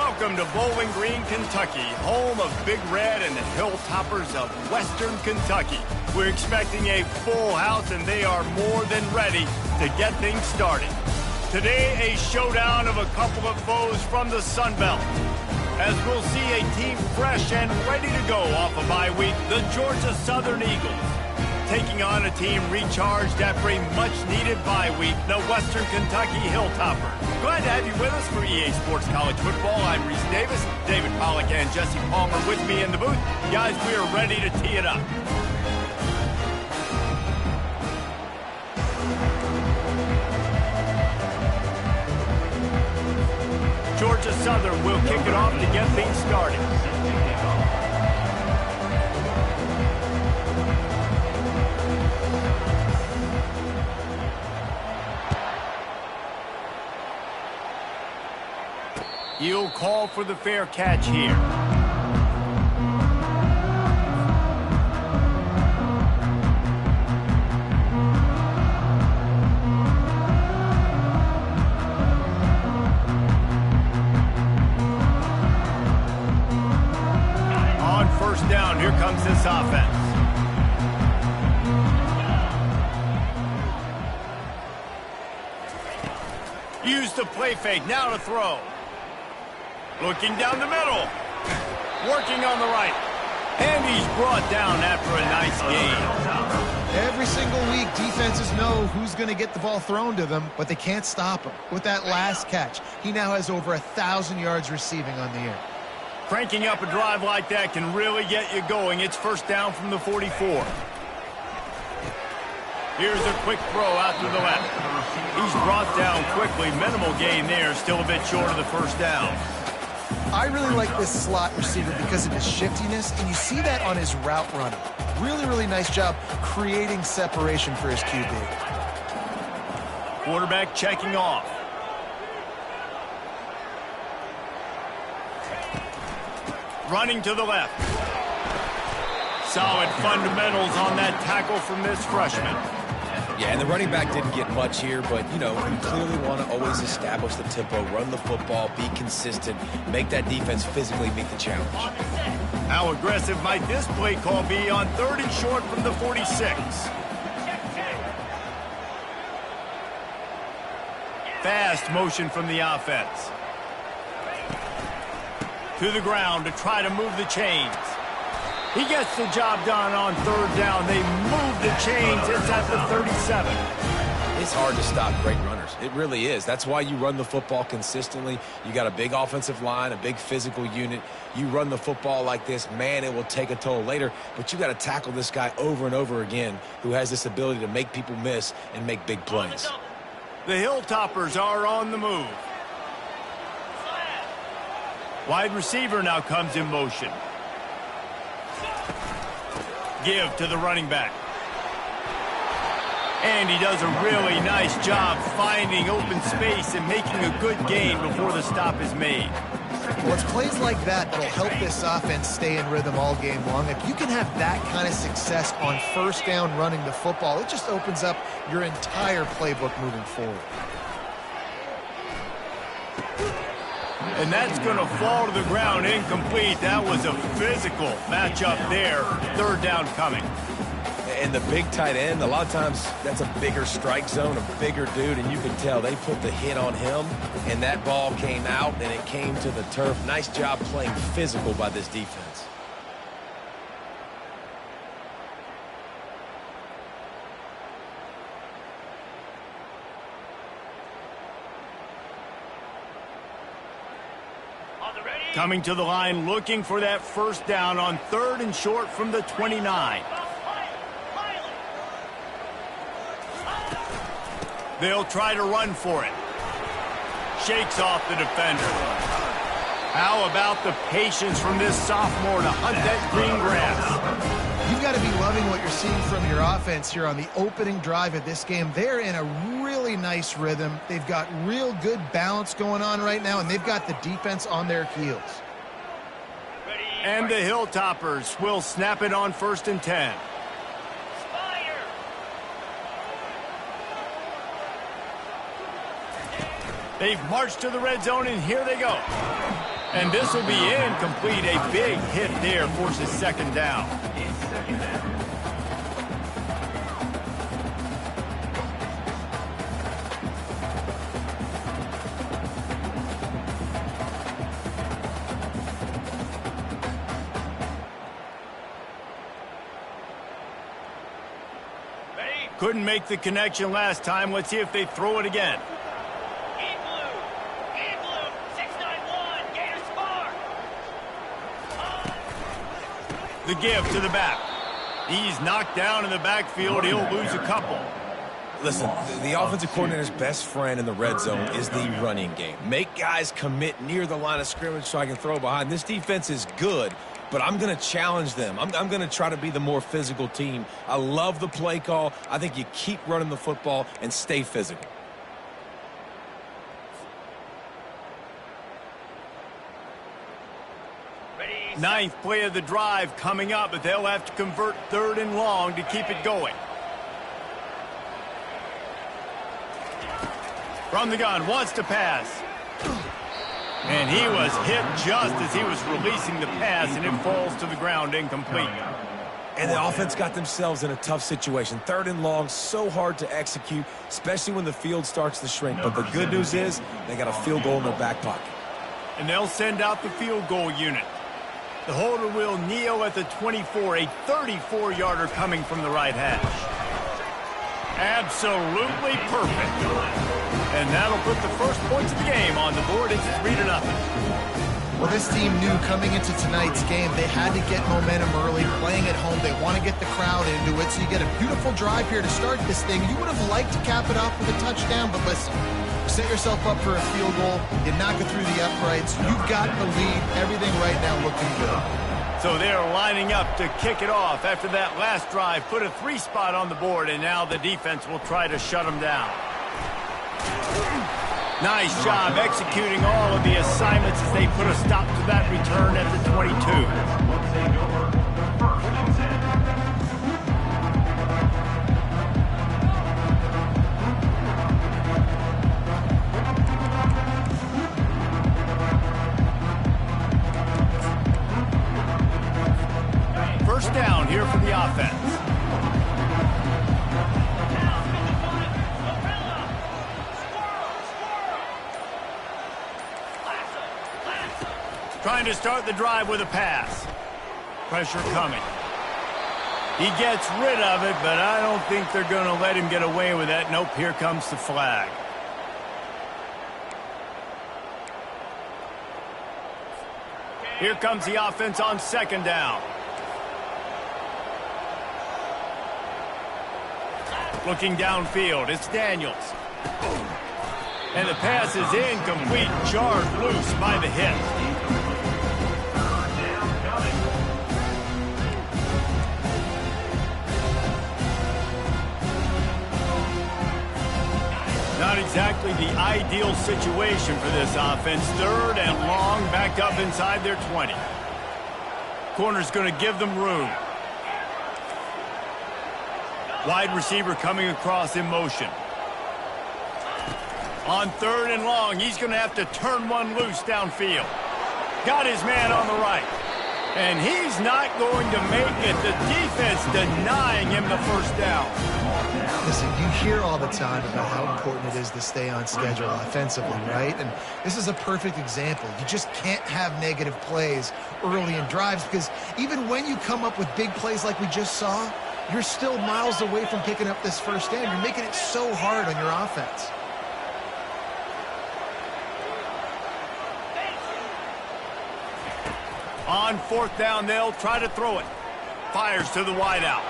Welcome to Bowling Green, Kentucky, home of Big Red and the Hilltoppers of Western Kentucky. We're expecting a full house, and they are more than ready to get things started. Today, a showdown of a couple of foes from the Sun Belt, as we'll see a team fresh and ready to go off a bye week, the Georgia Southern Eagles, taking on a team recharged after a much-needed bye week, the Western Kentucky Hilltoppers. Glad to have you with us for EA Sports College Football. I'm Reese Davis, David Pollack and Jesse Palmer with me in the booth. Guys, we are ready to tee it up. Georgia Southern will kick it off to get things started. You'll call for the fair catch here. On first down, here comes this offense. Use the play fake, now to throw. Looking down the middle. Working on the right. And he's brought down after a nice gain. Every single week, defenses know who's going to get the ball thrown to them, but they can't stop him. With that last catch, he now has over 1,000 yards receiving on the year. Cranking up a drive like that can really get you going. It's first down from the 44. Here's a quick throw out to the left. He's brought down quickly. Minimal gain there. Still a bit short of the first down. I really like this slot receiver because of his shiftiness, and you see that on his route running. Really, really nice job creating separation for his QB. Quarterback checking off. Running to the left. Solid fundamentals on that tackle from this freshman. Yeah, and the running back didn't get much here, but, you know, you clearly want to always establish the tempo, run the football, be consistent, make that defense physically meet the challenge. How aggressive might this play call be on third and short from the 46? Fast motion from the offense. To the ground to try to move the chains. He gets the job done on third down. They move the chains. It's at the 37. It's hard to stop great runners. It really is. That's why you run the football consistently. You got a big offensive line, a big physical unit. You run the football like this, man, it will take a toll later. But you got to tackle this guy over and over again who has this ability to make people miss and make big plays. The Hilltoppers are on the move. Wide receiver now comes in motion. Give to the running back. And he does a really nice job finding open space and making a good gain before the stop is made. Well, it's plays like that that'll help this offense stay in rhythm all game long. If you can have that kind of success on first down running the football, it just opens up your entire playbook moving forward. And that's going to fall to the ground incomplete. That was a physical matchup there. Third down coming. And the big tight end, a lot of times that's a bigger strike zone, a bigger dude, and you can tell they put the hit on him, and that ball came out, and it came to the turf. Nice job playing physical by this defense. Coming to the line, looking for that first down on third and short from the 29. They'll try to run for it. Shakes off the defender. How about the patience from this sophomore to hunt that green grass? You've got to be loving what you're seeing from your offense here on the opening drive of this game. They're in a really nice rhythm. They've got real good balance going on right now, and they've got the defense on their heels. And the Hilltoppers will snap it on first and 10. They've marched to the red zone, and here they go. And this will be incomplete. A big hit there forces second down. Couldn't make the connection last time. Let's see if they throw it again. The give to the back. He's knocked down in the backfield. He'll lose a couple. Listen, the offensive coordinator's best friend in the red zone is the running game. Make guys commit near the line of scrimmage so I can throw behind. This defense is good, but I'm going to challenge them. I'm going to try to be the more physical team. I love the play call. I think you keep running the football and stay physical. Ninth play of the drive coming up, but they'll have to convert 3rd and long to keep it going. From the gun, wants to pass. And he was hit just as he was releasing the pass, and it falls to the ground incomplete. And the offense got themselves in a tough situation. 3rd and long, so hard to execute, especially when the field starts to shrink. But the good news is they got a field goal in their back pocket. And they'll send out the field goal unit. The holder will kneel at the 24, a 34-yarder coming from the right hash. Absolutely perfect. And that'll put the first points of the game on the board. It's 3-0. Well, this team knew coming into tonight's game they had to get momentum early, playing at home. They want to get the crowd into it, so you get a beautiful drive here to start this thing. You would have liked to cap it off with a touchdown, but listen, set yourself up for a field goal. You knock it through the uprights. You've got the lead. Everything right now looking good. So they're lining up to kick it off after that last drive. Put a 3 spot on the board, and now the defense will try to shut them down. Nice job executing all of the assignments as they put a stop to that return at the 22. First down here for the offense. Trying to start the drive with a pass. Pressure coming. He gets rid of it, but I don't think they're going to let him get away with that. Nope, here comes the flag. Here comes the offense on second down. Looking downfield, it's Daniels. And the pass is incomplete, jarred loose by the hit. Not exactly the ideal situation for this offense. 3rd and long, back up inside their 20. Corner's going to give them room. Wide receiver coming across in motion. On 3rd and long, he's going to have to turn one loose downfield. Got his man on the right. And he's not going to make it. The defense denying him the first down. Listen, you hear all the time about how important it is to stay on schedule offensively, right? And this is a perfect example. You just can't have negative plays early in drives because even when you come up with big plays like we just saw, you're still miles away from picking up this first down. You're making it so hard on your offense. On 4th down, they'll try to throw it. Fires to the wideout.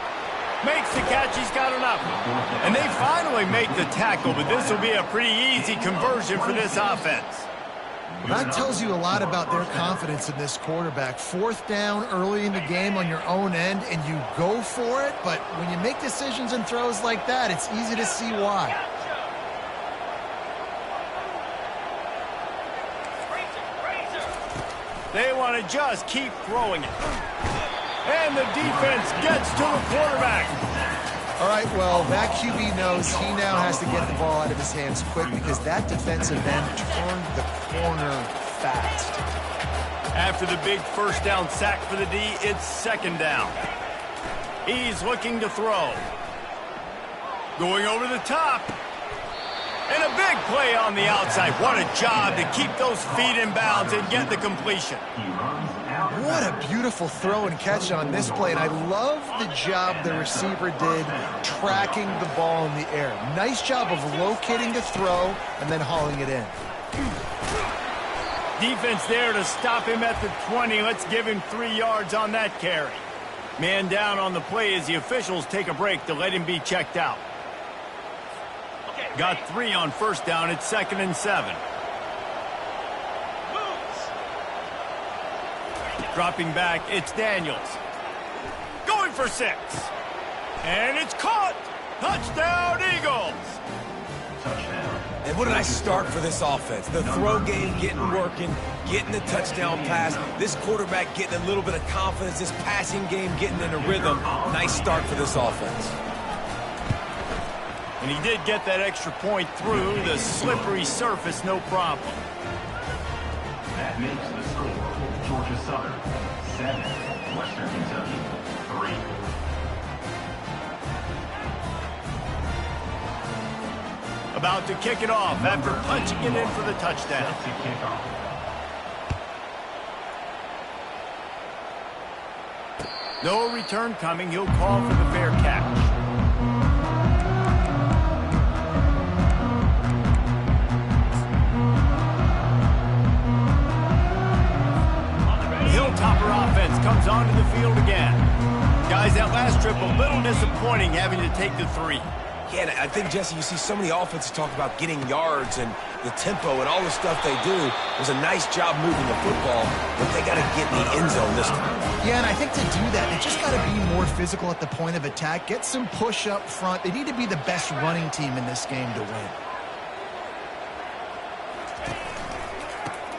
Makes the catch, he's got enough. And they finally make the tackle, but this will be a pretty easy conversion for this offense. That tells you a lot about their confidence in this quarterback. 4th down early in the game on your own end, and you go for it, but when you make decisions and throws like that, it's easy to see why. They want to just keep throwing it. And the defense gets to the quarterback. All right, well, that QB knows he now has to get the ball out of his hands quick because that defensive end turned the corner fast. After the big first down sack for the D, it's second down. He's looking to throw. Going over the top. And a big play on the outside. What a job to keep those feet in bounds and get the completion. What a beautiful throw and catch on this play, and I love the job the receiver did tracking the ball in the air. Nice job of locating the throw and then hauling it in. Defense there to stop him at the 20. Let's give him 3 yards on that carry. Man down on the play as the officials take a break to let him be checked out. Got 3 on first down. It's 2nd and 7. Dropping back, it's Daniels. Going for 6. And it's caught. Touchdown, Eagles. And what a nice start for this offense. The throw game getting working, getting the touchdown pass. This quarterback getting a little bit of confidence. This passing game getting in a rhythm. Nice start for this offense. And he did get that extra point through the slippery surface, no problem. That makes the score Georgia Southern 7, Western Kentucky 3. About to kick it off after punching it in for the touchdown. No return coming. He'll call for the fair catch. Hilltopper offense comes onto the field again. Guys, that last trip a little disappointing having to take the 3. Yeah, and I think, Jesse, you see so many offenses talk about getting yards and the tempo and all the stuff they do. It was a nice job moving the football, but they got to get in the end zone this time. Yeah, and I think to do that, they just got to be more physical at the point of attack, get some push up front. They need to be the best running team in this game to win.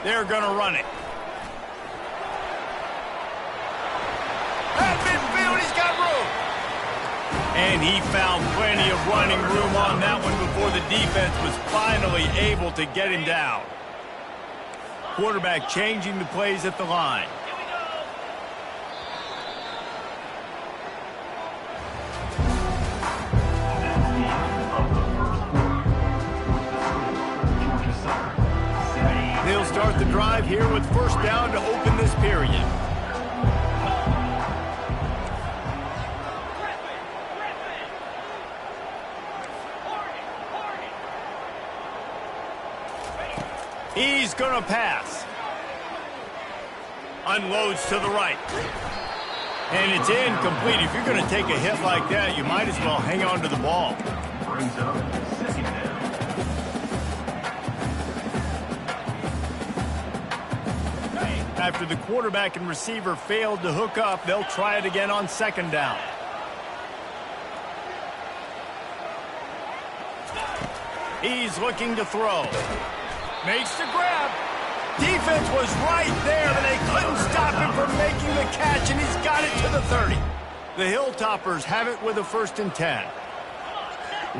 They're going to run it. At midfield, he's got room. And he found plenty of running room on that one before the defense was finally able to get him down. Quarterback changing the plays at the line. They'll start the drive here with first down to open this period. He's going to pass. Unloads to the right. And it's incomplete. If you're going to take a hit like that, you might as well hang on to the ball. Brings up 2nd down. After the quarterback and receiver failed to hook up, they'll try it again on 2nd down. He's looking to throw. Makes the grab. Defense was right there, but they couldn't stop him from making the catch, and he's got it to the 30. The Hilltoppers have it with a 1st and 10.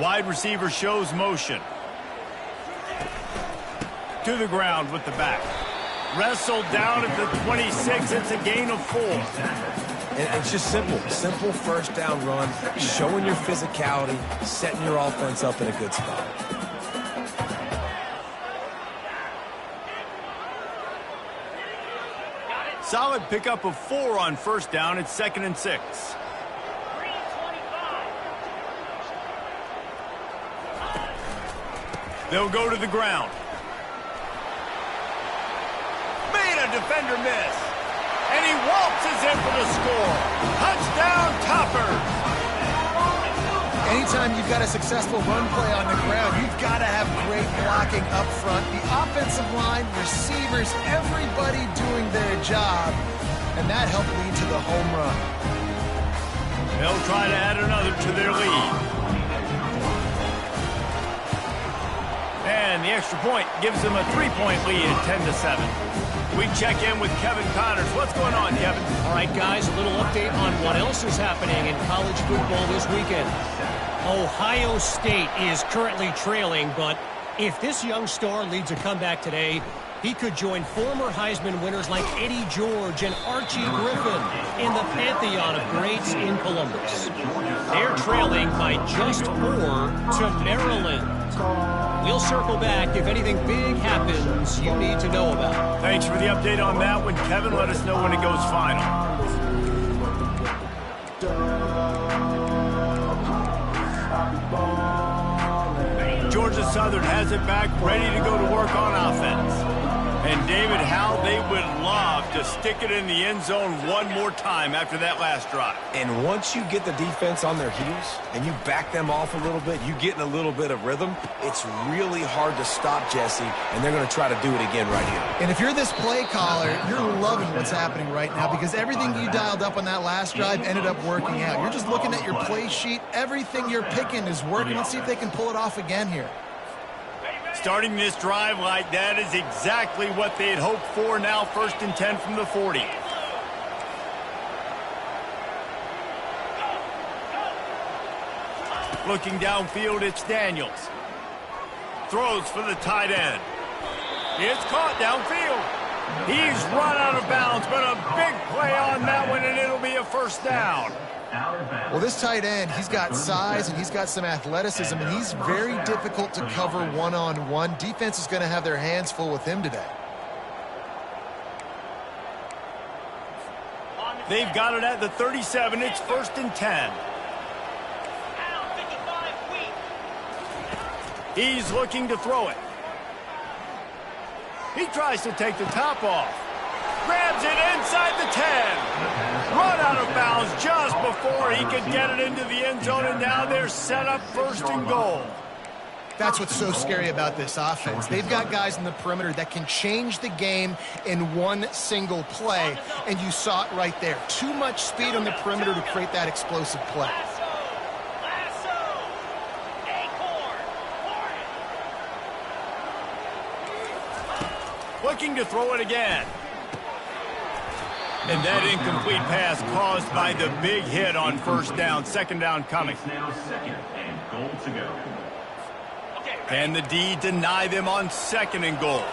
Wide receiver shows motion. To the ground with the back. Wrestled down at the 26. It's a gain of 4. And it's just simple. Simple first down run, showing your physicality, setting your offense up in a good spot. Solid pickup of 4 on first down. It's 2nd and 6. They'll go to the ground. Made a defender miss. And he waltzes in for the score. Touchdown, Toppers. Anytime you've got a successful run play on the ground, you've got to have great blocking up front. The offensive line, receivers, everybody doing their job. And that helped lead to the home run. They'll try to add another to their lead. And the extra point gives them a 3-point lead at 10-7. We check in with Kevin Connors. What's going on, Kevin? All right, guys, a little update on what else is happening in college football this weekend. Ohio State is currently trailing, but if this young star leads a comeback today, He could join former Heisman winners like Eddie George and Archie Griffin in the pantheon of greats in Columbus. They're trailing by just 4 to Maryland. We'll circle back if anything big happens you need to know about. Thanks for the update on that one, Kevin. Let us know when it goes final. Georgia Southern has it back, ready to go to work on offense. And David, how they would love to stick it in the end zone one more time after that last drive. And once you get the defense on their heels and you back them off a little bit, you get in a little bit of rhythm, it's really hard to stop Jesse, and they're going to try to do it again right here. And if you're this play caller, you're loving what's happening right now because everything you dialed up on that last drive ended up working out. You're just looking at your play sheet. Everything you're picking is working. Let's see if they can pull it off again here. Starting this drive like that is exactly what they had hoped for. Now 1st and 10 from the 40. Looking downfield, it's Daniels. Throws for the tight end. It's caught downfield. He's run out of bounds, but a big play on that one, and it'll be a 1st down. Well, this tight end, he's got size and he's got some athleticism, and he's very difficult to cover one-on-one. Defense is going to have their hands full with him today. They've got it at the 37. It's 1st and 10. He's looking to throw it. He tries to take the top off. Grabs it inside the 10. Run out of bounds just before he could get it into the end zone, and now they're set up 1st and goal. That's what's so scary about this offense. They've got guys in the perimeter that can change the game in one single play, and you saw it right there. Too much speed on the perimeter to create that explosive play. Looking to throw it again. And that incomplete pass caused by the big hit on 1st down. 2nd down coming. It's now 2nd and goal to go. Can the D deny them on 2nd and goal?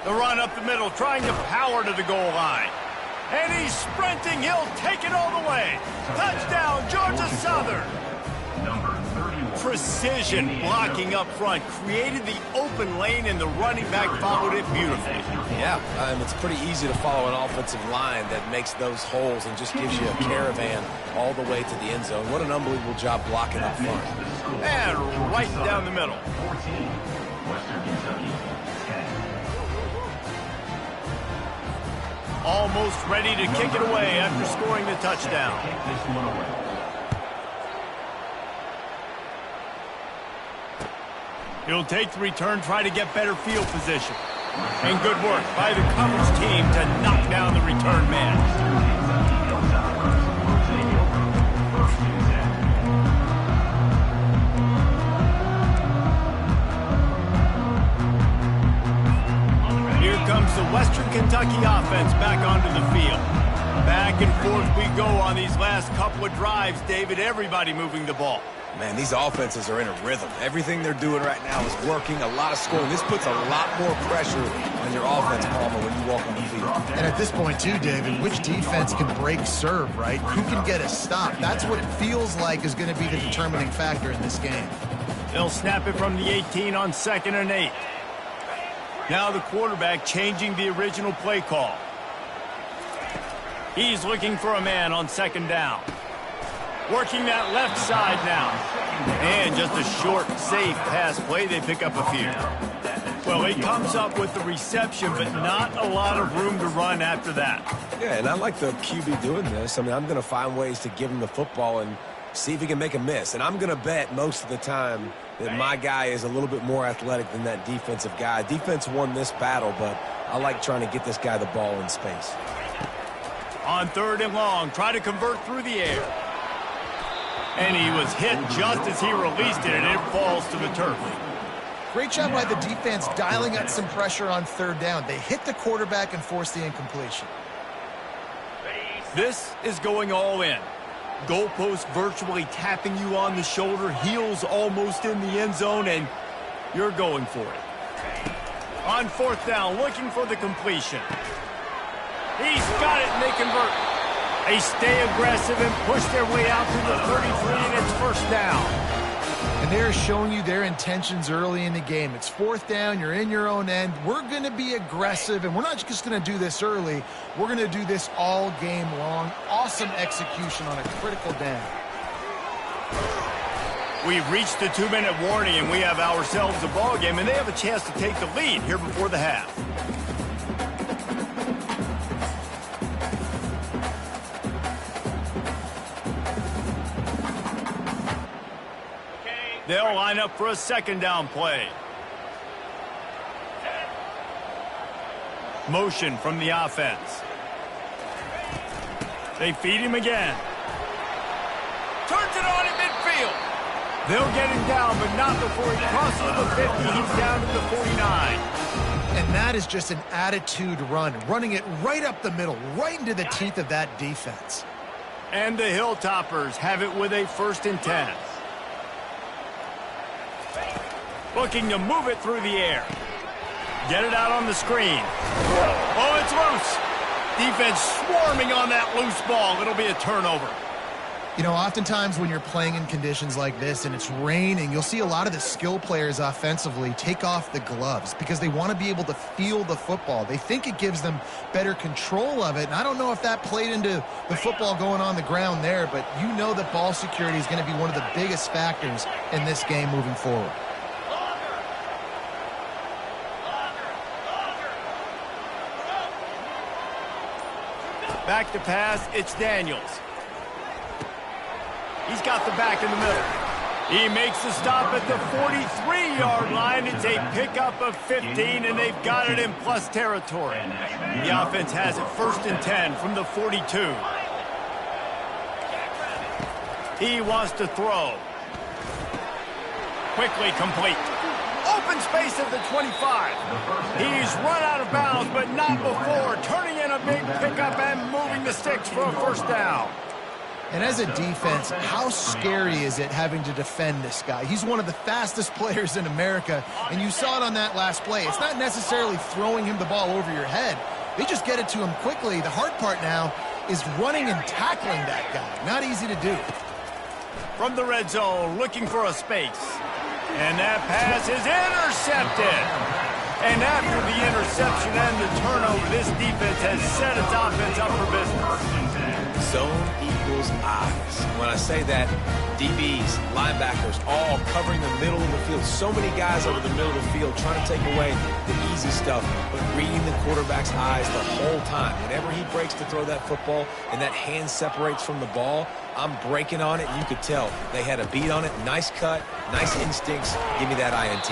The run up the middle, trying to power to the goal line. And he's sprinting. He'll take it all the way. Touchdown, Georgia Southern. Number 31. Precision blocking up front created the open lane, and the running back followed it beautifully. Yeah, it's pretty easy to follow an offensive line that makes those holes and just gives you a caravan all the way to the end zone. What an unbelievable job blocking up front. And right down the middle. 14. Western Kentucky 10. Almost ready to kick it away after scoring the touchdown. Kick this one away. He'll take the return, try to get better field position. And good work by the coverage team to knock down the return man. Here comes the Western Kentucky offense back onto the field. Back and forth we go on these last couple of drives, David. Everybody moving the ball. Man, these offenses are in a rhythm. Everything they're doing right now is working, a lot of scoring. This puts a lot more pressure on your offense, Palmer, when you walk on the field. And at this point, too, David, which defense can break serve, right? Who can get a stop? That's what it feels like is going to be the determining factor in this game. They'll snap it from the 18 on 2nd and 8. Now the quarterback changing the original play call. He's looking for a man on 2nd down. Working that left side now. And just a short, safe pass play. They pick up a few. Well, he comes up with the reception, but not a lot of room to run after that. Yeah, and I like the QB doing this. I mean, I'm going to find ways to give him the football and see if he can make a miss. And I'm going to bet most of the time that my guy is a little bit more athletic than that defensive guy. Defense won this battle, but I like trying to get this guy the ball in space. On 3rd and long, try to convert through the air. And he was hit just as he released it, and it falls to the turf. Great job by the defense dialing up some pressure on 3rd down. They hit the quarterback and forced the incompletion. This is going all in. Goalpost virtually tapping you on the shoulder, heels almost in the end zone, and You're going for it. On fourth down, looking for the completion. He's got it, and they convert. They stay aggressive and push their way out to the 33, and it's first down. And they're showing you their intentions early in the game. It's fourth down. You're in your own end. We're going to be aggressive, and we're not just going to do this early. We're going to do this all game long. Awesome execution on a critical down. We've reached the 2-minute warning, and we have ourselves a ball game, and they have a chance to take the lead here before the half. They'll line up for a second down play. Motion from the offense. They feed him again. Turns it on at midfield. They'll get him down, but not before he crosses the 50. He's down to the 49. And that is just an attitude run, running it right up the middle, right into the teeth of that defense. And the Hilltoppers have it with a 1st and 10. Looking to move it through the air. Get it out on the screen. Oh, it's loose. Defense swarming on that loose ball. It'll be a turnover. You know, oftentimes when you're playing in conditions like this and it's raining, you'll see a lot of the skill players offensively take off the gloves because they want to be able to feel the football. They think it gives them better control of it. And I don't know if that played into the football going on the ground there, but you know that ball security is going to be one of the biggest factors in this game moving forward. Back to pass, it's Daniels. He's got the back in the middle. He makes the stop at the 43-yard line. It's a pickup of 15, and they've got it in plus territory. The offense has it 1st and 10 from the 42. He wants to throw. Quickly complete. Open space at the 25. He's run out of bounds, but not before. Turning in a big pickup and moving the sticks for a 1st down. And as a defense, how scary is it having to defend this guy? He's one of the fastest players in America, and you saw it on that last play. It's not necessarily throwing him the ball over your head. They just get it to him quickly. The hard part now is running and tackling that guy. Not easy to do. From the red zone, looking for a space. And that pass is intercepted. And after the interception and the turnover, this defense has set its offense up for business. Zone equals eyes. When I say that, DBs, linebackers, all covering the middle of the field. So many guys over the middle of the field trying to take away the easy stuff, but reading the quarterback's eyes the whole time. Whenever he breaks to throw that football and that hand separates from the ball, I'm breaking on it. You could tell they had a beat on it. Nice cut, nice instincts. Give me that INT.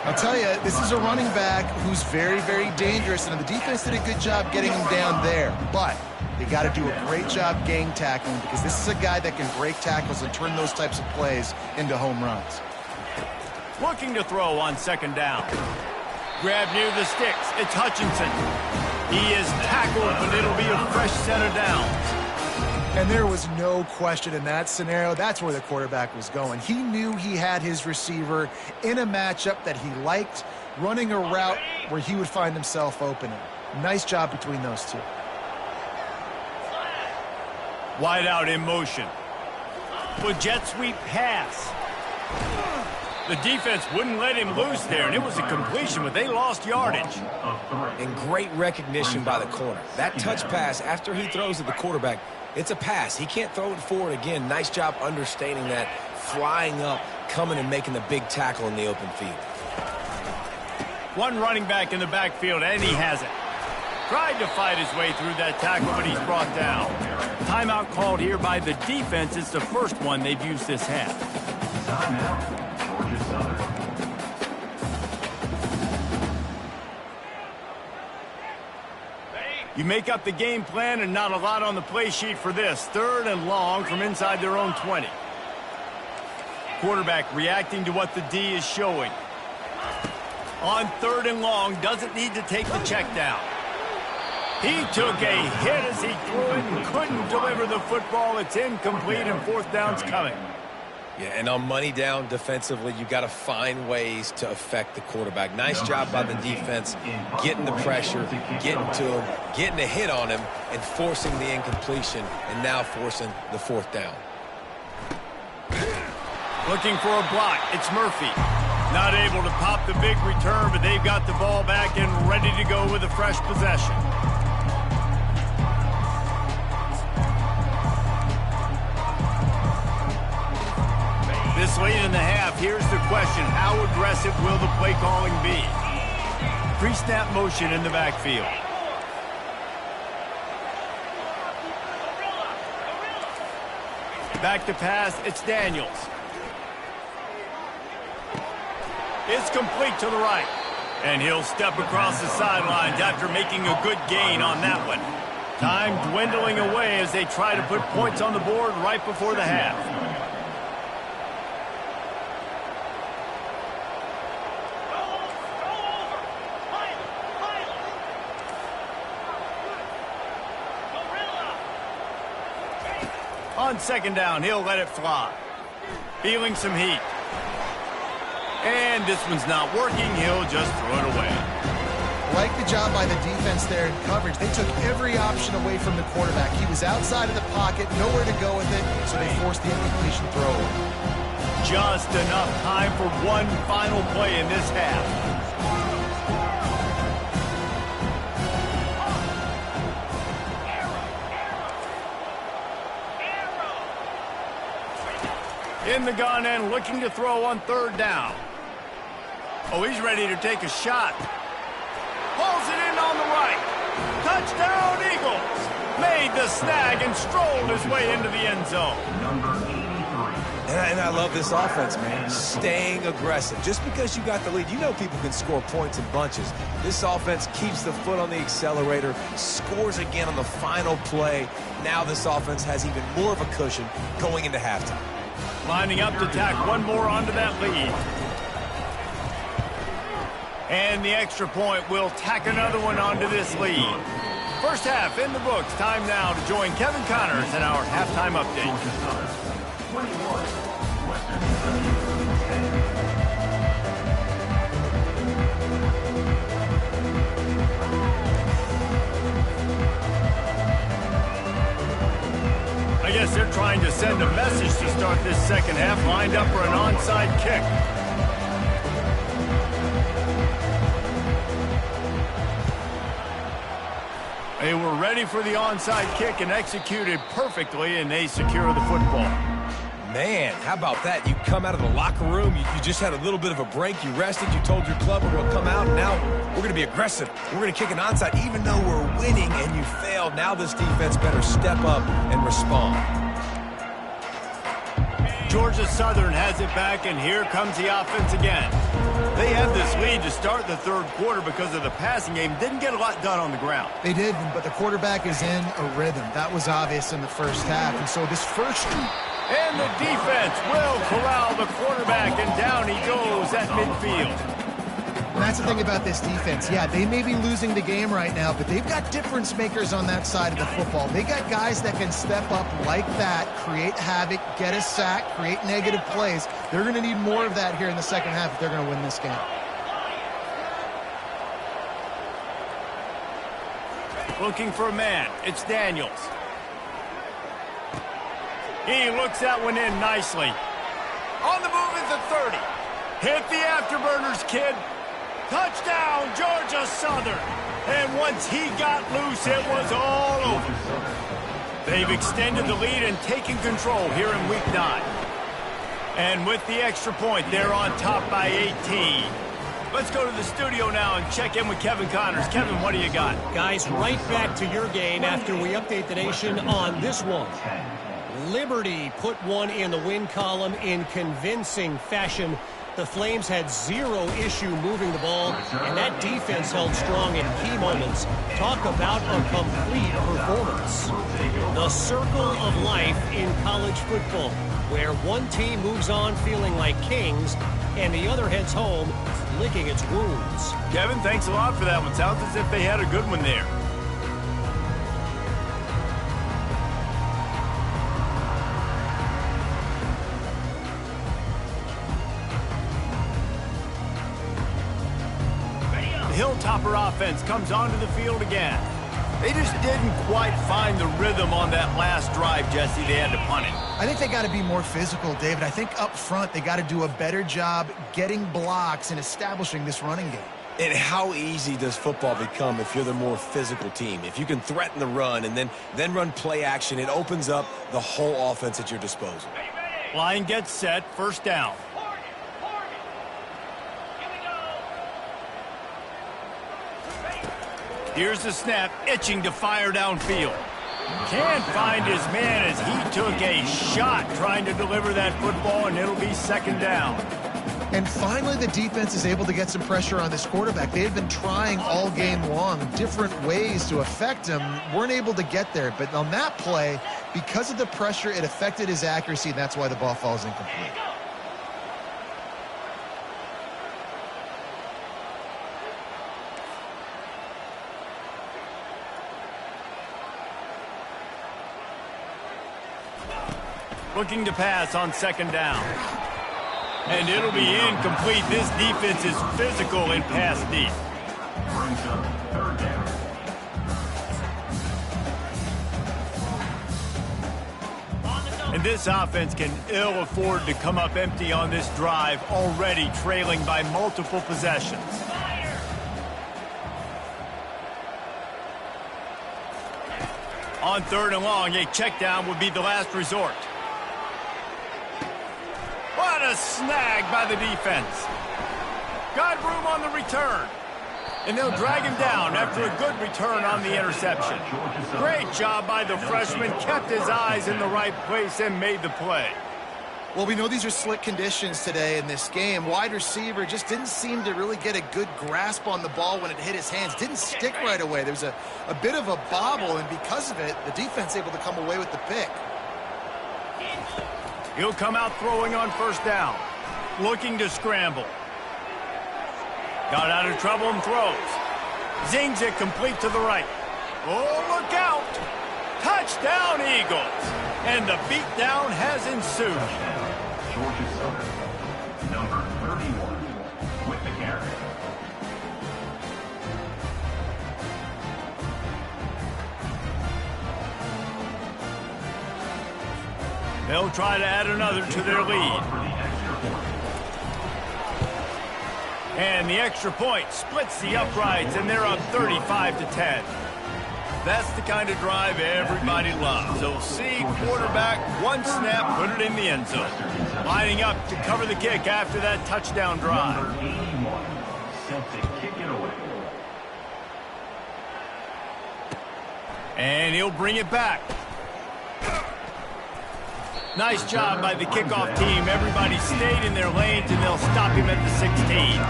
I'll tell you, this is a running back who's very, very dangerous, and the defense did a good job getting him down there. But they got to do a great job gang tackling because this is a guy that can break tackles and turn those types of plays into home runs. Looking to throw on 2nd down. Grab near the sticks. It's Hutchinson. He is tackled, but it'll be a fresh set of downs. And there was no question in that scenario. That's where the quarterback was going. He knew he had his receiver in a matchup that he liked, running a route where he would find himself opening. Nice job between those two. Wide out in motion. With jet sweep pass. The defense wouldn't let him loose there, and it was a completion, but they lost yardage. And great recognition by the corner. That touch pass after he throws at the quarterback, it's a pass. He can't throw it forward again. Nice job understanding that, flying up, coming and making the big tackle in the open field. One running back in the backfield, and he has it. Tried to fight his way through that tackle, but he's brought down. Timeout called here by the defense. It's the first one they've used this half. Timeout, Georgia Southern. You make up the game plan and not a lot on the play sheet for this. 3rd and long from inside their own 20. Quarterback reacting to what the D is showing. On 3rd and long, doesn't need to take the check down. He took a hit as he threw it and couldn't deliver the football. It's incomplete and 4th down's coming. Yeah, and on money down defensively, you got to find ways to affect the quarterback. Nice job by the defense, getting the pressure, getting to him, getting a hit on him, and forcing the incompletion, and now forcing the fourth down. Looking for a block. It's Murphy. Not able to pop the big return, but they've got the ball back and ready to go with a fresh possession. This late in the half, here's the question. How aggressive will the play calling be? Pre-snap motion in the backfield. Back to pass, it's Daniels. It's complete to the right. And he'll step across the sidelines after making a good gain on that one. Time dwindling away as they try to put points on the board right before the half. On second down, he'll let it fly. Feeling some heat. And this one's not working. He'll just throw it away. Like the job by the defense there in coverage. They took every option away from the quarterback. He was outside of the pocket, nowhere to go with it, so they forced the incompletion throw. Just enough time for one final play in this half. In the gun and looking to throw on third down. Oh, he's ready to take a shot. Pulls it in on the right. Touchdown, Eagles. Made the snag and strolled his way into the end zone. Number 83. And I love this offense, man. Staying aggressive. Just because you got the lead, you know people can score points in bunches. This offense keeps the foot on the accelerator, scores again on the final play. Now this offense has even more of a cushion going into halftime. Lining up to tack one more onto that lead. And the extra point will tack another one onto this lead. First half in the books. Time now to join Kevin Connors in our halftime update. Georgia Southern, 21. Western Kentucky, 10. I guess they're trying to send a message to start this second half. Lined up for an onside kick. They were ready for the onside kick and executed perfectly, and they secure the football. Man, how about that? You come out of the locker room, you just had a little bit of a break, you rested, you told your club we're going to come out, and now we're going to be aggressive. We're going to kick an onside, even though we're winning and you failed. Now this defense better step up and respond. Georgia Southern has it back, and here comes the offense again. They had this lead to start the third quarter because of the passing game. Didn't get a lot done on the ground. They did, but the quarterback is in a rhythm. That was obvious in the first half. And so this first... And the defense will corral the quarterback, and down he goes at midfield. And that's the thing about this defense. Yeah, they may be losing the game right now, but they've got difference makers on that side of the football. They got guys that can step up like that, create havoc, get a sack, create negative plays. They're going to need more of that here in the second half if they're going to win this game. Looking for a man. It's Daniels. He looks that one in nicely. On the move is the 30. Hit the afterburners, kid. Touchdown, Georgia Southern. And once he got loose, it was all over. They've extended the lead and taken control here in Week 9. And with the extra point, they're on top by 18. Let's go to the studio now and check in with Kevin Connors. Kevin, what do you got? Guys, right back to your game after we update the nation on this one. Liberty put one in the win column in convincing fashion. The Flames had zero issue moving the ball, and that defense held strong in key moments. Talk about a complete performance. The circle of life in college football, where one team moves on feeling like kings, and the other heads home licking its wounds. Kevin, thanks a lot for that one. Sounds as if they had a good one there. Hilltopper offense comes onto the field again. They just didn't quite find the rhythm on that last drive, Jesse. They had to punt it. I think they got to be more physical, David. I think up front they got to do a better job getting blocks and establishing this running game. And how easy does football become if you're the more physical team? If you can threaten the run and then run play action, it opens up the whole offense at your disposal. Line gets set, first down. Here's the snap, itching to fire downfield. Can't find his man as he took a shot trying to deliver that football, and it'll be second down. And finally, the defense is able to get some pressure on this quarterback. They've been trying all game long different ways to affect him. Weren't able to get there. But on that play, because of the pressure, it affected his accuracy, and that's why the ball falls incomplete. Looking to pass on second down. And it'll be incomplete. This defense is physical in pass deep. Brings up third down. And this offense can ill afford to come up empty on this drive, already trailing by multiple possessions. On third and long, a check down would be the last resort. What a snag by the defense. Got room on the return. And they'll drag him down after a good return on the interception. Great job by the freshman. Kept his eyes in the right place and made the play. Well, we know these are slick conditions today in this game. Wide receiver just didn't seem to really get a good grasp on the ball when it hit his hands. Didn't stick right away. There was a bit of a bobble, and because of it, the defense able to come away with the pick. He'll come out throwing on first down. Looking to scramble. Got out of trouble and throws. Zings it complete to the right. Oh, look out! Touchdown, Eagles! And the beatdown has ensued. Georgia Southern, number 31, with the carry. They'll try to add another to their lead. And the extra point splits the uprights, and they're up 35-10. That's the kind of drive everybody loves. So see quarterback, one snap, put it in the end zone. Lining up to cover the kick after that touchdown drive. Number 81, set to kick it away. And he'll bring it back. Nice job by the kickoff team. Everybody stayed in their lanes, and they'll stop him at the 16.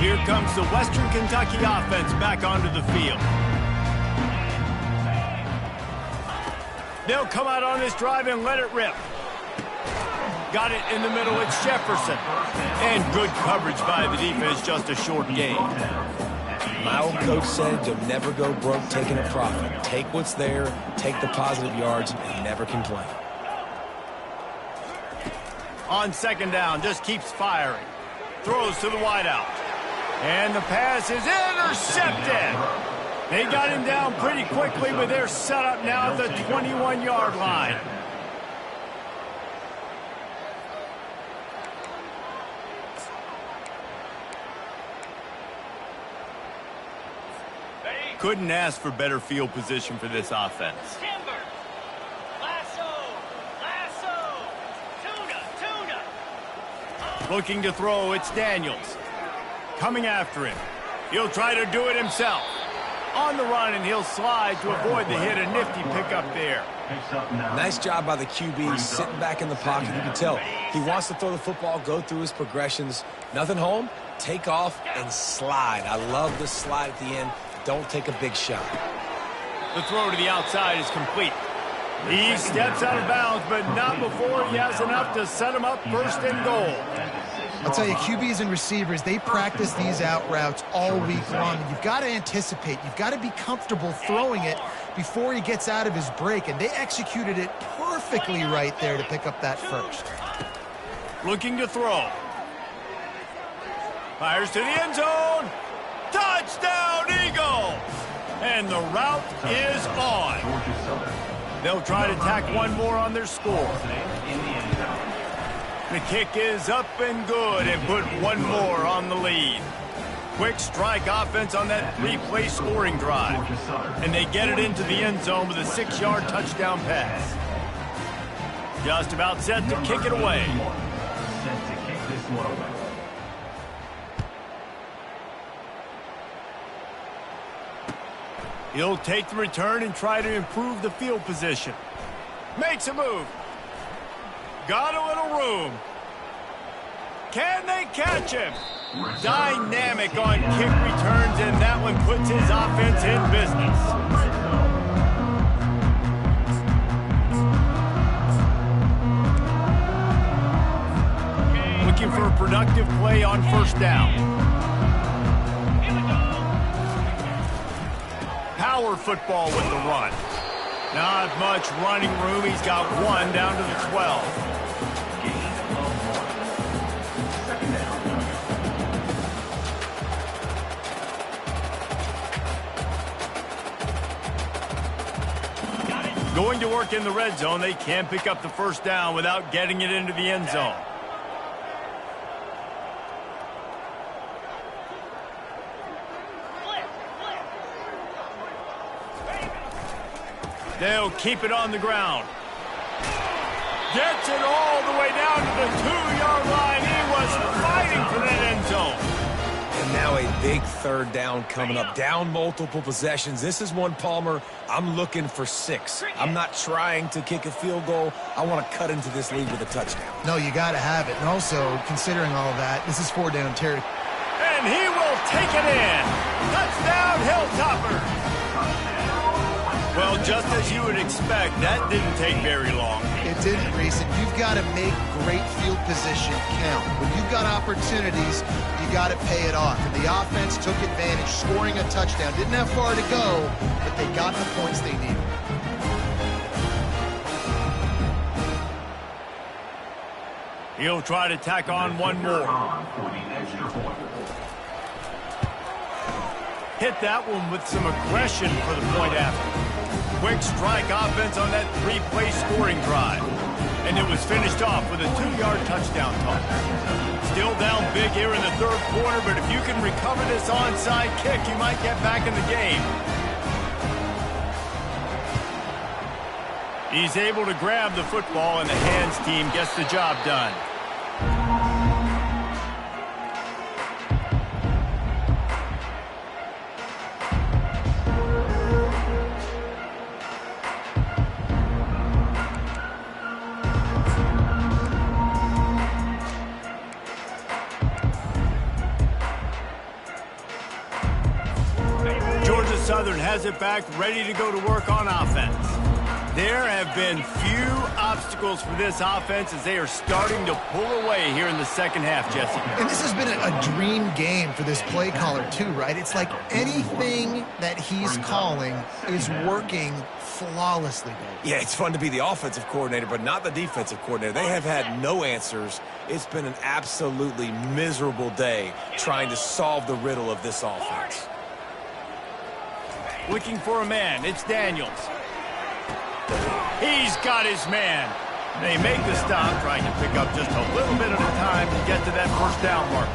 Here comes the Western Kentucky offense back onto the field. They'll come out on this drive and let it rip. Got it in the middle. It's Jefferson. And good coverage by the defense, just a short gain. My old coach said you'll never go broke taking a profit. Take what's there, take the positive yards, and never complain. On second down, just keeps firing. Throws to the wideout. And the pass is intercepted. They got him down pretty quickly, but they're set up now at the 21-yard line. Couldn't ask for better field position for this offense. Timber. Lasso. Tuna. Looking to throw, it's Daniels. Coming after him. He'll try to do it himself. On the run, and he'll slide to avoid the hit. A nifty pickup there. Nice job by the QB, sitting back in the pocket. You can tell he wants to throw the football, go through his progressions. Nothing home, take off, and slide. I love the slide at the end. Don't take a big shot. The throw to the outside is complete. He steps out of bounds, but not before he has enough to set him up first and goal. I'll tell you, QBs and receivers, they practice these out routes all week long. And you've got to anticipate. You've got to be comfortable throwing it before he gets out of his break. And they executed it perfectly right there to pick up that first. Looking to throw. Fires to the end zone. Touchdown, Eagles! And the route is on. Georgia Southern. They'll try to tack one more on their score. In the end zone. The kick is up and good and put one more on the lead. Quick strike offense on that three-play scoring drive. Georgia Southern. And they get it into the end zone with a 6-yard touchdown pass. Just about set to kick it away. Set to kick this one away. He'll take the return and try to improve the field position. Makes a move. Got a little room. Can they catch him? Dynamic on kick returns, and that one puts his offense in business. Looking for a productive play on first down. Power football with the run. Not much running room. He's got one down to the 12. Going to work in the red zone. They can't pick up the first down without getting it into the end zone. They'll keep it on the ground. Gets it all the way down to the 2-yard line. He was fighting for that end zone. And now a big third down coming up. Down multiple possessions. This is one, Palmer, I'm looking for 6. I'm not trying to kick a field goal. I want to cut into this lead with a touchdown. No, you got to have it. And also, considering all that, this is 4-down territory. And he will take it in. Touchdown, Hilltopper. Well, just as you would expect, that didn't take very long. It didn't, Reese, and you've got to make great field position count. When you've got opportunities, you got to pay it off. And the offense took advantage, scoring a touchdown. Didn't have far to go, but they got the points they needed. He'll try to tack on one more. For the extra point. Hit that one with some aggression for the point after. Quick strike offense on that three-play scoring drive. And it was finished off with a 2-yard touchdown toss. Still down big here in the third quarter, but if you can recover this onside kick, you might get back in the game. He's able to grab the football, and the hands team gets the job done. Southern has it back, ready to go to work on offense. There have been few obstacles for this offense as they are starting to pull away here in the second half, Jesse. And this has been a dream game for this play caller, too, right? It's like anything that he's calling is working flawlessly. Yeah, it's fun to be the offensive coordinator, but not the defensive coordinator. They have had no answers. It's been an absolutely miserable day trying to solve the riddle of this offense. Looking for a man. It's Daniels. He's got his man. They make the stop, trying to pick up just a little bit at a time to get to that first down marker.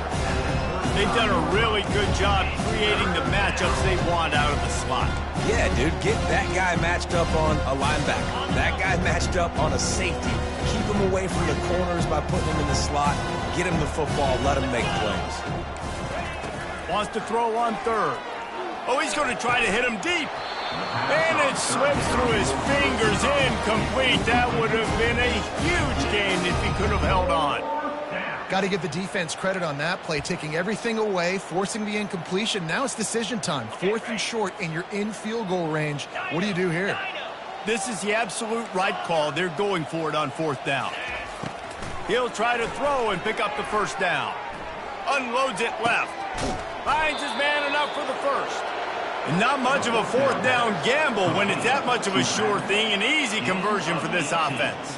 They've done a really good job creating the matchups they want out of the slot. Yeah, dude, get that guy matched up on a linebacker. That guy matched up on a safety. Keep him away from the corners by putting him in the slot. Get him the football. Let him make plays. Wants to throw on third. Oh, he's going to try to hit him deep. And it slips through his fingers, incomplete. That would have been a huge gain if he could have held on. Got to give the defense credit on that play, taking everything away, forcing the incompletion. Now it's decision time. 4th and short, and you're in field goal range. What do you do here? This is the absolute right call. They're going for it on 4th down. He'll try to throw and pick up the first down. Unloads it left. Finds his man enough for the first. Not much of a 4th down gamble when it's that much of a sure thing. An easy conversion for this offense.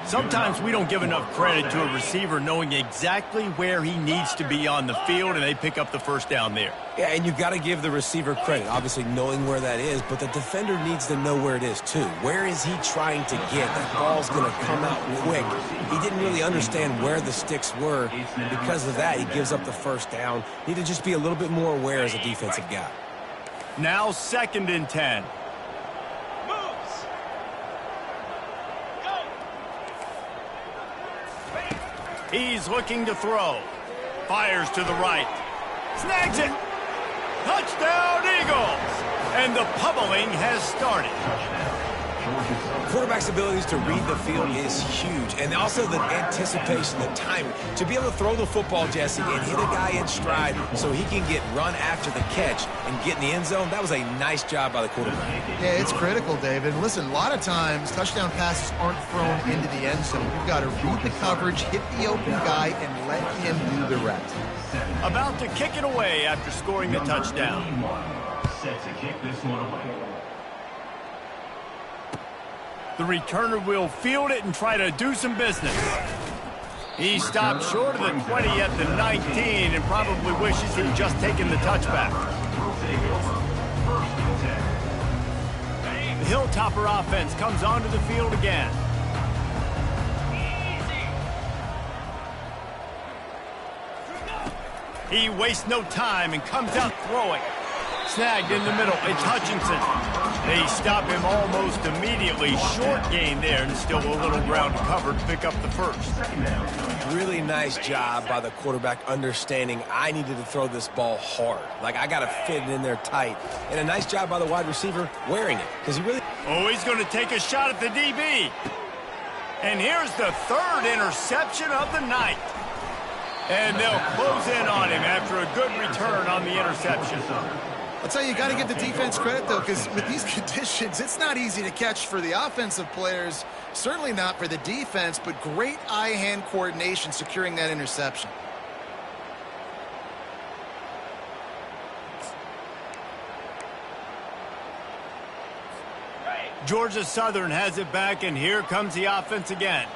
Sometimes we don't give enough credit to a receiver knowing exactly where he needs to be on the field, and they pick up the first down there. Yeah, and you've got to give the receiver credit, obviously knowing where that is, but the defender needs to know where it is too. Where is he trying to get? That ball's going to come out quick. He didn't really understand where the sticks were. Because of that, he gives up the first down. Need to just be a little bit more aware as a defensive guy. Now 2nd and 10. Moves. Go. He's looking to throw. Fires to the right. Snags it. Touchdown, Eagles! And the pummeling has started. Quarterback's abilities to read the field is huge, and also the anticipation, the timing. To be able to throw the football, Jesse, and hit a guy in stride so he can get run after the catch and get in the end zone, that was a nice job by the quarterback. Yeah, it's critical, David. Listen, a lot of times touchdown passes aren't thrown into the end zone. You've got to read the coverage, hit the open guy, and let him do the rest. About to kick it away after scoring the touchdown. Set to kick this one away. The returner will field it and try to do some business. He stopped short of the 20 at the 19 and probably wishes he'd just taken the touchback. The Hilltopper offense comes onto the field again. He wastes no time and comes out throwing. Snagged in the middle. It's Hutchinson. They stop him almost immediately. Short gain there and still a little ground to cover to pick up the first. Really nice job by the quarterback understanding I needed to throw this ball hard. Like, I got to fit it in there tight. And a nice job by the wide receiver wearing it. Because he really... Oh, he's going to take a shot at the DB. And here's the 3rd interception of the night. And they'll close in on him after a good return on the interception. I'll tell you, you got to give the defense credit, though, because with these conditions, it's not easy to catch for the offensive players, certainly not for the defense, but great eye-hand coordination securing that interception. Georgia Southern has it back, and here comes the offense again.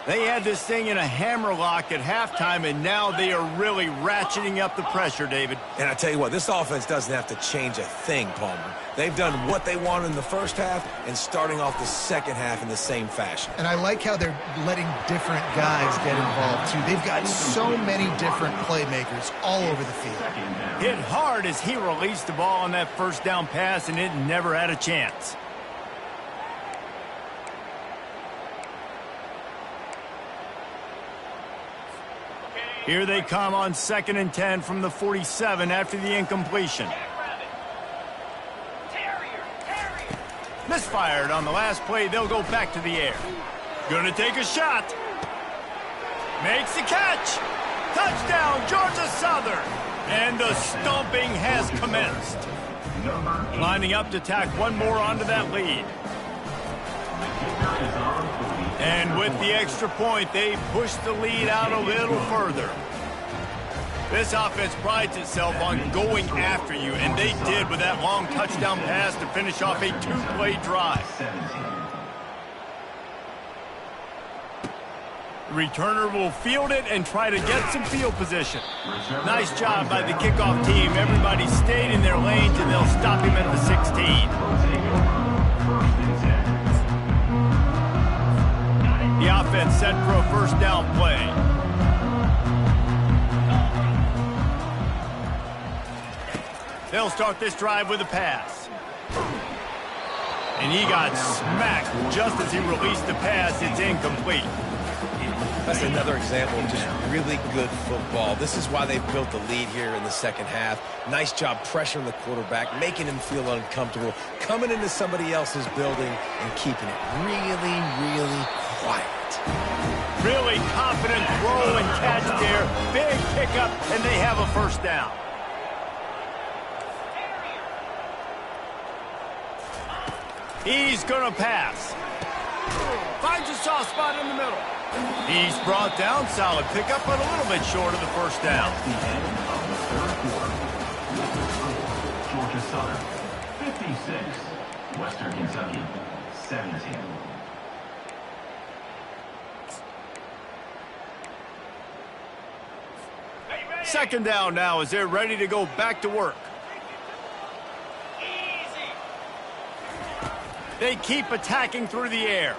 They had this thing in a hammerlock at halftime, and now they are really ratcheting up the pressure, David. And I tell you what, this offense doesn't have to change a thing, Palmer. They've done what they wanted in the first half and starting off the second half in the same fashion. And I like how they're letting different guys get involved, too. They've got so many different playmakers all over the field. Hit hard as he released the ball on that first down pass, and it never had a chance. Here they come on 2nd and 10 from the 47 after the incompletion. Misfired on the last play. They'll go back to the air. Gonna take a shot. Makes the catch. Touchdown, Georgia Southern. And the stomping has commenced. Lining up to tack one more onto that lead. And with the extra point, they push the lead out a little further. This offense prides itself on going after you, and they did with that long touchdown pass to finish off a 2-play drive. The returner will field it and try to get some field position. Nice job by the kickoff team. Everybody stayed in their lanes, and they'll stop him at the 16. The offense set for a first down play. They'll start this drive with a pass. And he got smacked just as he released the pass. It's incomplete. That's another example of just really good football. This is why they built the lead here in the second half. Nice job pressuring the quarterback, making him feel uncomfortable, coming into somebody else's building and keeping it really, really quiet. Really confident throw and catch there. Big pickup, and they have a first down. He's going to pass. Finds a soft spot in the middle. He's brought down. Solid pickup, but a little bit short of the first down. The end of the third quarter. Georgia Southern, 56. Western Kentucky, 17. Second down now as they're ready to go back to work. They keep attacking through the air.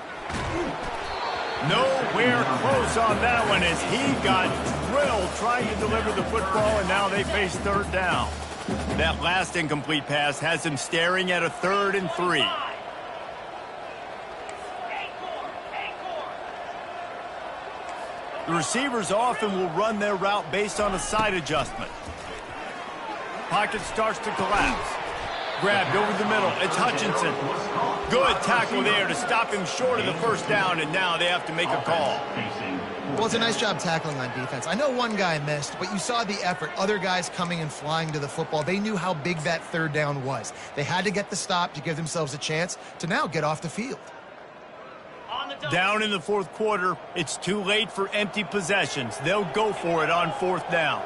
Nowhere close on that one as he got drilled trying to deliver the football, and now they face third down. That last incomplete pass has him staring at a 3rd and 3. The receivers often will run their route based on a side adjustment. Pocket starts to collapse. Grabbed over the middle. It's Hutchinson. Good tackle there to stop him short of the first down, and now they have to make a call. Well, it's a nice job tackling on defense. I know one guy missed, but you saw the effort. Other guys coming and flying to the football. They knew how big that third down was. They had to get the stop to give themselves a chance to now get off the field. Down in the fourth quarter, it's too late for empty possessions. They'll go for it on 4th down.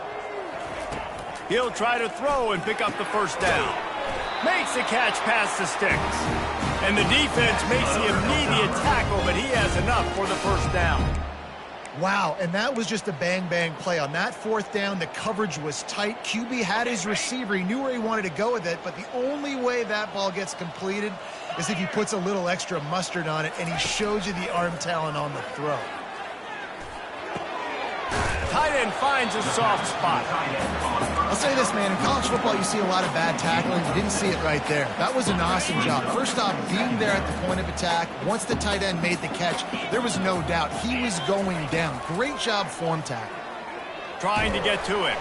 He'll try to throw and pick up the first down. Makes the catch past the sticks. And the defense makes the immediate tackle, but he has enough for the first down. Wow, and that was just a bang-bang play. On that 4th down, the coverage was tight. QB had his receiver. He knew where he wanted to go with it, but the only way that ball gets completed is if he puts a little extra mustard on it, and he shows you the arm talent on the throw. Tight end finds a soft spot. I'll say this, man. In college football, you see a lot of bad tackling. You didn't see it right there. That was an awesome job. First off, being there at the point of attack. Once the tight end made the catch, there was no doubt he was going down. Great job form tackle. Trying to get to it.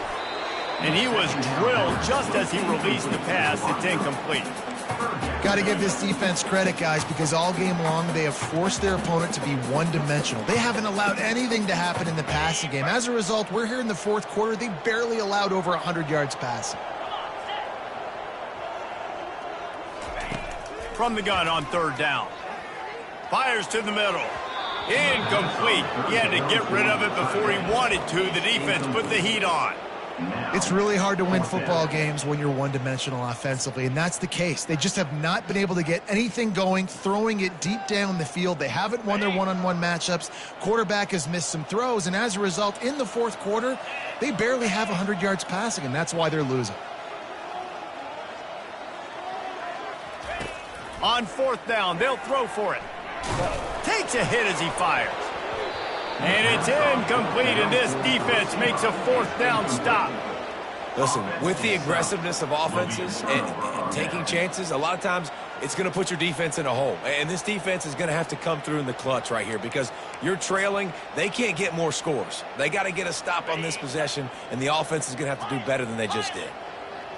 And he was drilled just as he released the pass. It's incomplete. Got to give this defense credit, guys, because all game long they have forced their opponent to be one-dimensional. They haven't allowed anything to happen in the passing game. As a result, we're here in the fourth quarter. They barely allowed over 100 yards passing. From the gun on 3rd down. Fires to the middle. Incomplete. He had to get rid of it before he wanted to. The defense put the heat on. It's really hard to win football games when you're one-dimensional offensively, and that's the case. They just have not been able to get anything going, throwing it deep down the field. They haven't won their one-on-one matchups. Quarterback has missed some throws, and as a result, in the fourth quarter, they barely have 100 yards passing, and that's why they're losing. On 4th down, they'll throw for it. Takes a hit as he fires. And it's incomplete, and this defense makes a 4th down stop. Listen, with the aggressiveness of offenses and taking chances, a lot of times it's going to put your defense in a hole. And this defense is going to have to come through in the clutch right here because you're trailing. They can't get more scores. They got to get a stop on this possession, and the offense is going to have to do better than they just did.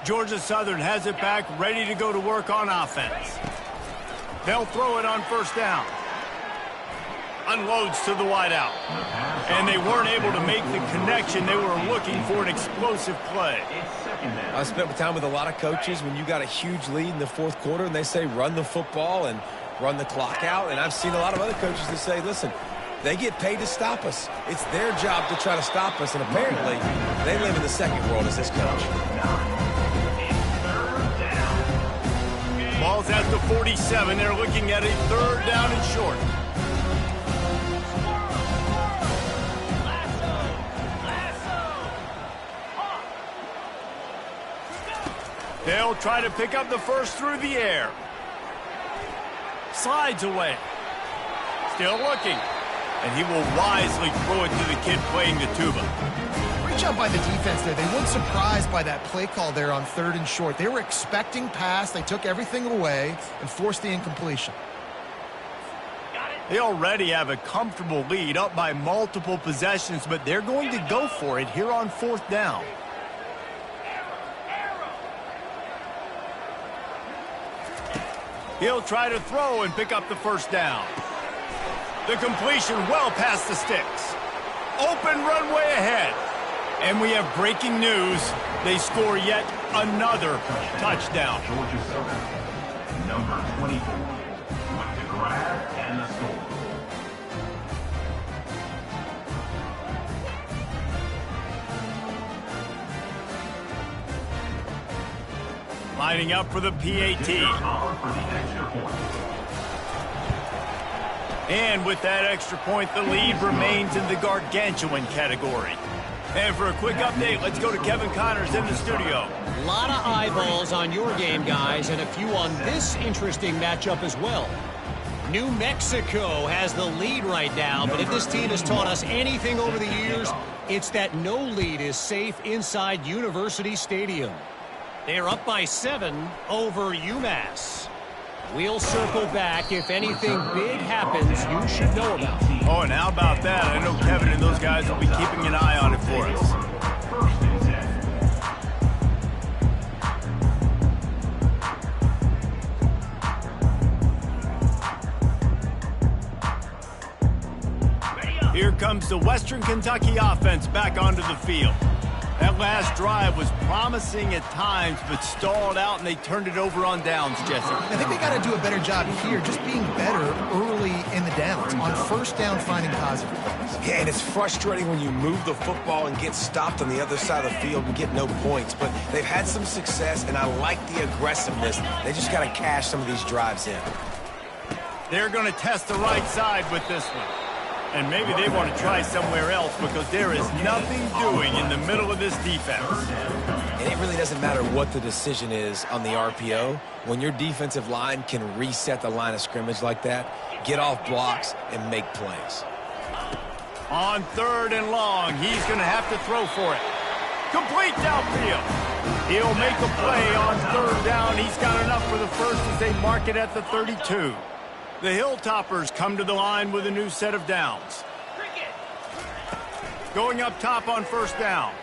Georgia Southern has it back, ready to go to work on offense. They'll throw it on 1st down. Unloads to the wideout. And they weren't able to make the connection. They were looking for an explosive play. I spent time with a lot of coaches when you got a huge lead in the fourth quarter and they say run the football and run the clock out. And I've seen a lot of other coaches that say, listen, they get paid to stop us. It's their job to try to stop us. And apparently they live in the second world as this coach. Ball's at the 47. They're looking at a 3rd down and short. They'll try to pick up the first through the air. Slides away. Still looking. And he will wisely throw it to the kid playing the tuba. Great job by the defense there. They weren't surprised by that play call there on 3rd and short. They were expecting pass. They took everything away and forced the incompletion. They already have a comfortable lead up by multiple possessions, but they're going to go for it here on 4th down. He'll try to throw and pick up the first down. The completion well past the sticks. Open runway ahead. And we have breaking news. They score yet another touchdown. Georgia Southern, number 24, with the grab and the score. Lining up for the PAT. And with that extra point, the lead remains in the gargantuan category. And for a quick update, let's go to Kevin Connors in the studio. A lot of eyeballs on your game, guys, and a few on this interesting matchup as well. New Mexico has the lead right now, but if this team has taught us anything over the years, it's that no lead is safe inside University Stadium. They're up by 7 over UMass. We'll circle back if anything big happens you should know about. Oh, and how about that? I know Kevin and those guys will be keeping an eye on it for us. Here comes the Western Kentucky offense back onto the field. That last drive was promising at times, but stalled out, and they turned it over on downs, Jesse. I think they got to do a better job here, just being better early in the downs, on first down finding positive things. Yeah, and it's frustrating when you move the football and get stopped on the other side of the field and get no points. But they've had some success, and I like the aggressiveness. They just got to cash some of these drives in. They're going to test the right side with this one. And maybe they want to try somewhere else because there is nothing doing in the middle of this defense. And it really doesn't matter what the decision is on the RPO. When your defensive line can reset the line of scrimmage like that, get off blocks and make plays. On 3rd and long, he's going to have to throw for it. Complete downfield. He'll make a play on 3rd down. He's got enough for the first as they mark it at the 32. The Hilltoppers come to the line with a new set of downs. Going up top on 1st down.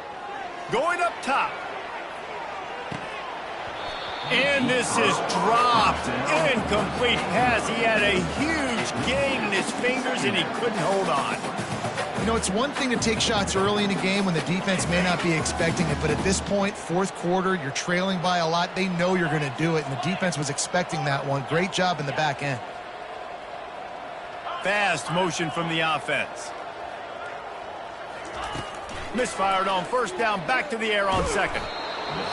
Going up top. And this is dropped. Incomplete pass. He had a huge gain in his fingers, and he couldn't hold on. You know, it's one thing to take shots early in a game when the defense may not be expecting it, but at this point, 4th quarter, you're trailing by a lot. They know you're going to do it, and the defense was expecting that one. Great job in the back end. Fast motion from the offense. Misfired on 1st down, back to the air on 2nd.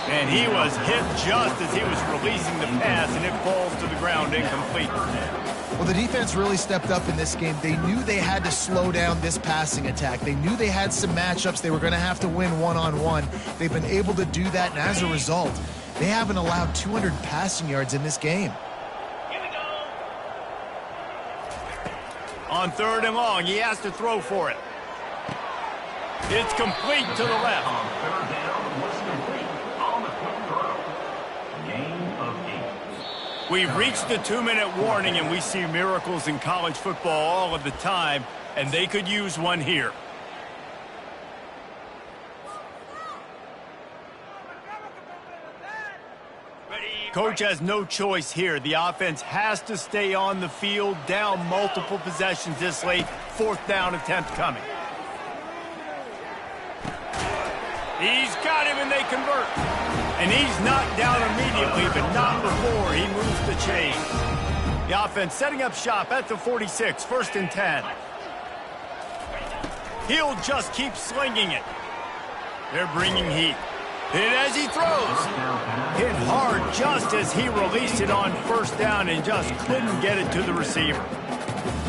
And he was hit just as he was releasing the pass, and it falls to the ground incomplete. Well, the defense really stepped up in this game. They knew they had to slow down this passing attack. They knew they had some matchups they were going to have to win one-on-one. They've been able to do that, and as a result, they haven't allowed 200 passing yards in this game. On 3rd and long, he has to throw for it. It's complete to the left. On 3rd down, was complete on the quick throw. Gain of 8. We've reached the 2-minute warning, and we see miracles in college football all of the time, and they could use one here. Coach has no choice here. The offense has to stay on the field, down multiple possessions this late. 4th down attempt coming. He's got him, and they convert. And he's knocked down immediately, but not before he moves the chain. The offense setting up shop at the 46, 1st and 10. He'll just keep slinging it. They're bringing heat. Hit as he throws. Hit hard just as he released it on 1st down and just couldn't get it to the receiver.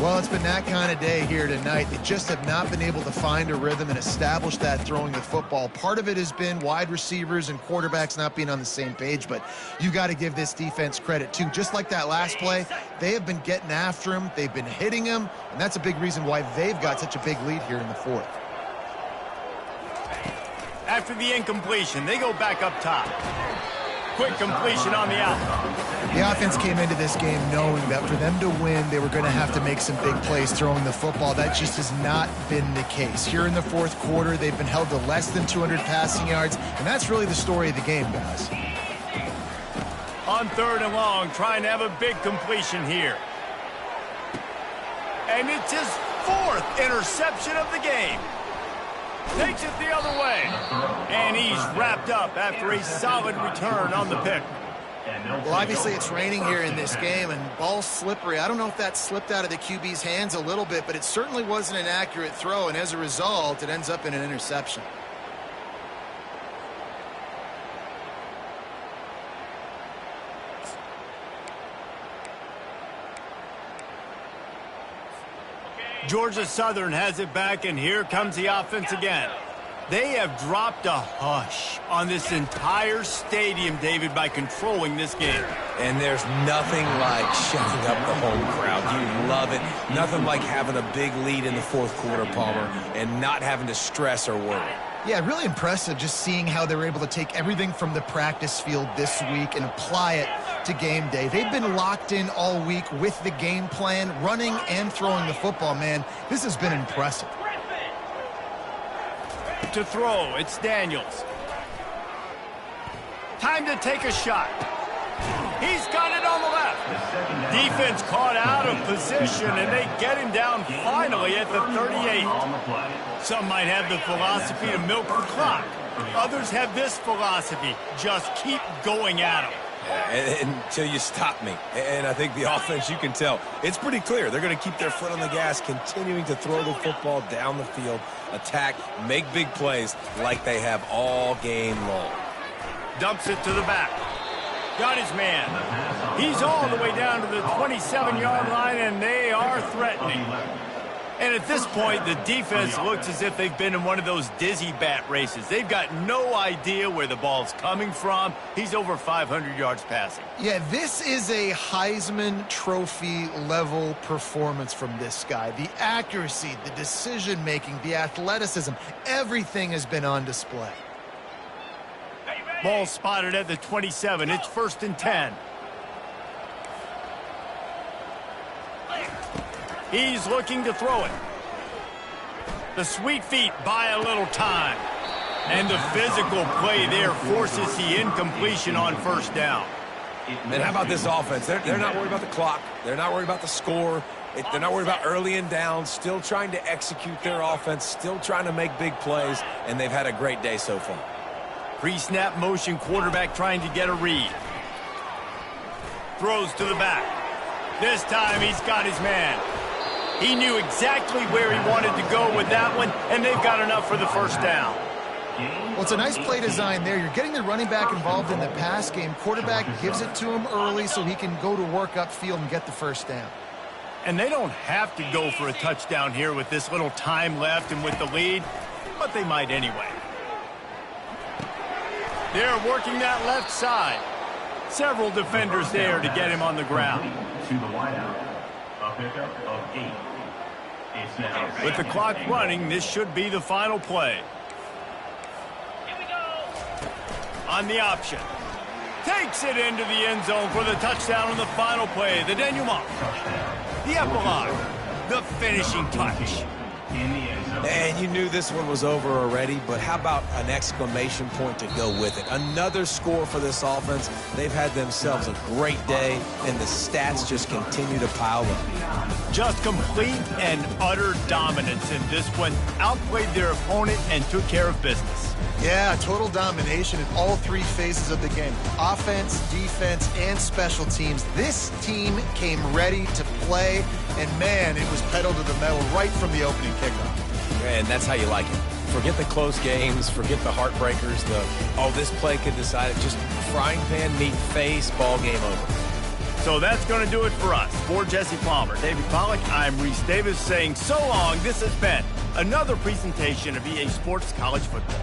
Well, it's been that kind of day here tonight. They just have not been able to find a rhythm and establish that throwing the football. Part of it has been wide receivers and quarterbacks not being on the same page, but you got to give this defense credit too. Just like that last play, they have been getting after him. They've been hitting him, and that's a big reason why they've got such a big lead here in the 4th. After the incompletion, they go back up top. Quick completion on the out. The offense came into this game knowing that for them to win, they were going to have to make some big plays throwing the football. That just has not been the case. Here in the 4th quarter, they've been held to less than 200 passing yards, and that's really the story of the game, guys. On 3rd and long, trying to have a big completion here. And it's his 4th interception of the game. Takes it the other way. And he's wrapped up after a solid return on the pick. Well, obviously it's raining here in this game, and ball's slippery. I don't know if that slipped out of the QB's hands a little bit, but it certainly wasn't an accurate throw, and as a result, it ends up in an interception. Georgia Southern has it back, and here comes the offense again. They have dropped a hush on this entire stadium, David, by controlling this game. And there's nothing like shutting up the home crowd. You love it. Nothing like having a big lead in the fourth quarter, Palmer, and not having to stress or worry. Yeah, really impressive just seeing how they were able to take everything from the practice field this week and apply it to game day. They've been locked in all week with the game plan, running and throwing the football, man. This has been impressive. To throw, it's Daniels. Time to take a shot. He's got it on the left. Defense caught out of position, and they get him down finally at the 38. Some might have the philosophy to milk the clock. Others have this philosophy, just keep going at him. Yeah, until you stop me. And I think the offense, you can tell, it's pretty clear. They're going to keep their foot on the gas, continuing to throw the football down the field, attack, make big plays like they have all game long. Dumps it to the back. Got his man. He's all the way down to the 27-yard line, and they are threatening. And at this point, the defense looks as if they've been in one of those dizzy bat races. They've got no idea where the ball's coming from. He's over 500 yards passing. Yeah, this is a Heisman Trophy level performance from this guy. The accuracy, the decision-making, the athleticism, everything has been on display. Ball spotted at the 27. It's 1st and 10. He's looking to throw it. The sweet feet buy a little time. And the physical play there forces the incompletion on 1st down. And how about this offense? They're not worried about the clock. They're not worried about the score. They're not worried about early and down. Still trying to execute their offense. Still trying to make big plays. And they've had a great day so far. Pre-snap motion, quarterback trying to get a read. Throws to the back. This time he's got his man. He knew exactly where he wanted to go with that one, and they've got enough for the 1st down. Well, it's a nice play design there. You're getting the running back involved in the pass game. Quarterback gives it to him early so he can go to work upfield and get the 1st down. And they don't have to go for a touchdown here with this little time left and with the lead, but they might anyway. They're working that left side. Several defenders there to get him on the ground. To the wideout, a pickup of 8. It's now With the clock running, this should be the final play. Here we go. On the option. Takes it into the end zone for the touchdown on the final play. The denouement. The epilogue. The finishing touch. in the end zone. And you knew this one was over already, but how about an exclamation point to go with it? Another score for this offense. They've had themselves a great day, and the stats just continue to pile up. Just complete and utter dominance in this one. Outplayed their opponent and took care of business. Yeah, total domination in all 3 phases of the game. Offense, defense, and special teams. This team came ready to play, and man, it was pedal to the metal right from the opening kickoff. And that's how you like it. Forget the close games, forget the heartbreakers, this play could decide it. Just frying pan meet face, ball game over. So that's going to do it for us. For Jesse Palmer, David Pollack, I'm Reese Davis saying so long. This has been another presentation of EA Sports College Football.